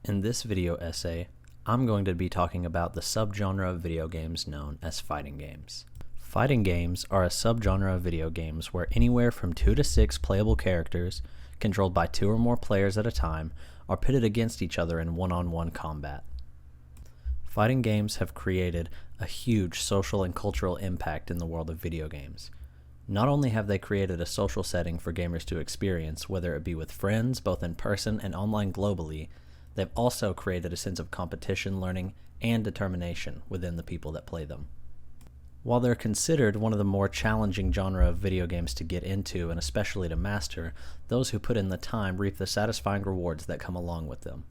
In this video essay, I'm going to be talking about the subgenre of video games known as fighting games. Fighting games are a subgenre of video games where anywhere from 2 to 6 playable characters, controlled by 2 or more players at a time, are pitted against each other in one-on-one combat. Fighting games have created a huge social and cultural impact in the world of video games. Not only have they created a social setting for gamers to experience, whether it be with friends, both in person and online globally, they've also created a sense of competition, learning, and determination within the people that play them. While they're considered one of the more challenging genre of video games to get into and especially to master, those who put in the time reap the satisfying rewards that come along with them.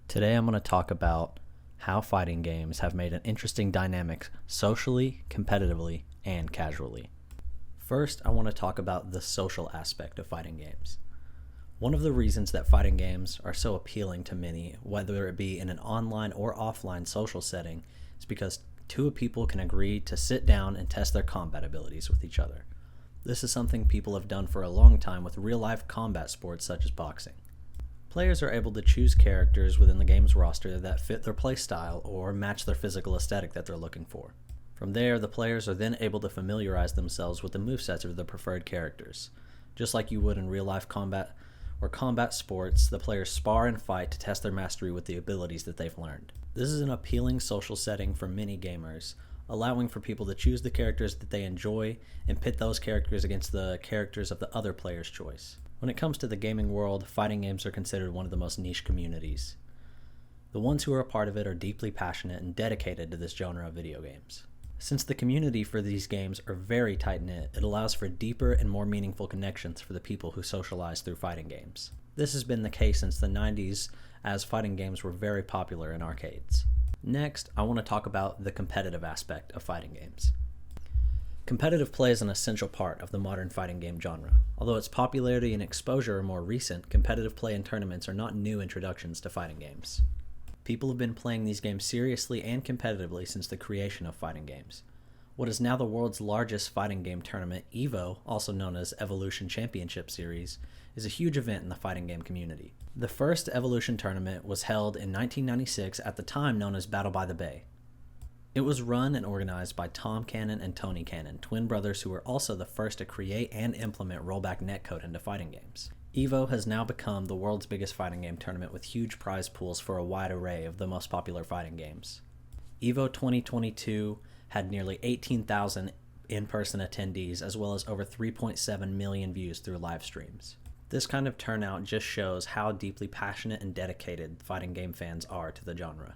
Today I'm going to talk about how fighting games have made an interesting dynamic socially, competitively, and casually. First, I want to talk about the social aspect of fighting games. One of the reasons that fighting games are so appealing to many, whether it be in an online or offline social setting, is because two people can agree to sit down and test their combat abilities with each other. This is something people have done for a long time with real-life combat sports such as boxing. Players are able to choose characters within the game's roster that fit their playstyle or match their physical aesthetic that they're looking for. From there, the players are then able to familiarize themselves with the movesets of their preferred characters. Just like you would in real-life combat or combat sports, the players spar and fight to test their mastery with the abilities that they've learned. This is an appealing social setting for many gamers, allowing for people to choose the characters that they enjoy and pit those characters against the characters of the other player's choice. When it comes to the gaming world, fighting games are considered one of the most niche communities. The ones who are a part of it are deeply passionate and dedicated to this genre of video games. Since the community for these games are very tight-knit, it allows for deeper and more meaningful connections for the people who socialize through fighting games. This has been the case since the 90s, as fighting games were very popular in arcades. Next, I want to talk about the competitive aspect of fighting games. Competitive play is an essential part of the modern fighting game genre. Although its popularity and exposure are more recent, competitive play and tournaments are not new introductions to fighting games. People have been playing these games seriously and competitively since the creation of fighting games. What is now the world's largest fighting game tournament, EVO, also known as Evolution Championship Series, is a huge event in the fighting game community. The first Evolution tournament was held in 1996 at the time known as Battle by the Bay. It was run and organized by Tom Cannon and Tony Cannon, twin brothers who were also the first to create and implement rollback netcode into fighting games. EVO has now become the world's biggest fighting game tournament with huge prize pools for a wide array of the most popular fighting games. EVO 2022 had nearly 18,000 in-person attendees as well as over 3.7 million views through live streams. This kind of turnout just shows how deeply passionate and dedicated fighting game fans are to the genre.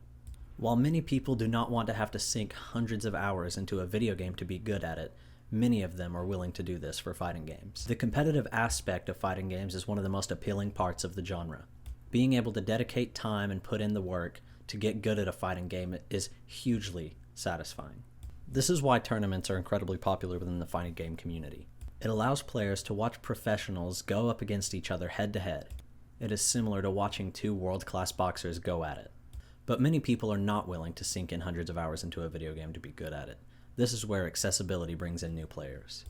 While many people do not want to have to sink hundreds of hours into a video game to be good at it, many of them are willing to do this for fighting games. The competitive aspect of fighting games is one of the most appealing parts of the genre. Being able to dedicate time and put in the work to get good at a fighting game is hugely satisfying. This is why tournaments are incredibly popular within the fighting game community. It allows players to watch professionals go up against each other head to head. It is similar to watching 2 world-class boxers go at it. But many people are not willing to sink in hundreds of hours into a video game to be good at it. This is where accessibility brings in new players.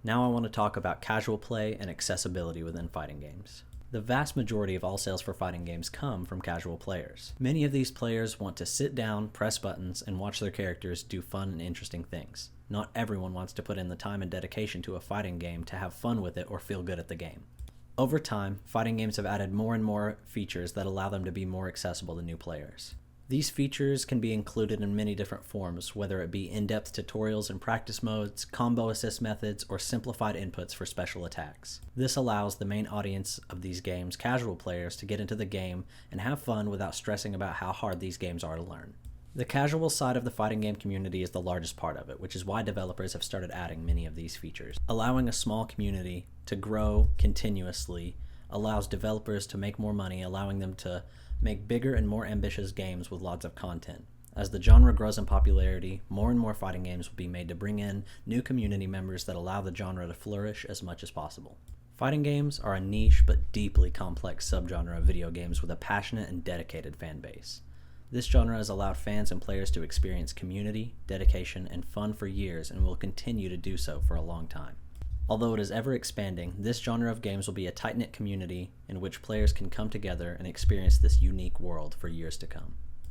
Now I want to talk about casual play and accessibility within fighting games. The vast majority of all sales for fighting games come from casual players. Many of these players want to sit down, press buttons, and watch their characters do fun and interesting things. Not everyone wants to put in the time and dedication to a fighting game to have fun with it or feel good at the game. Over time, fighting games have added more and more features that allow them to be more accessible to new players. These features can be included in many different forms, whether it be in-depth tutorials and practice modes, combo assist methods, or simplified inputs for special attacks. This allows the main audience of these games, casual players, to get into the game and have fun without stressing about how hard these games are to learn. The casual side of the fighting game community is the largest part of it, which is why developers have started adding many of these features. Allowing a small community to grow continuously allows developers to make more money, allowing them to make bigger and more ambitious games with lots of content. As the genre grows in popularity, more and more fighting games will be made to bring in new community members that allow the genre to flourish as much as possible. Fighting games are a niche but deeply complex subgenre of video games with a passionate and dedicated fan base. This genre has allowed fans and players to experience community, dedication, and fun for years and will continue to do so for a long time. Although it is ever expanding, this genre of games will be a tight-knit community in which players can come together and experience this unique world for years to come.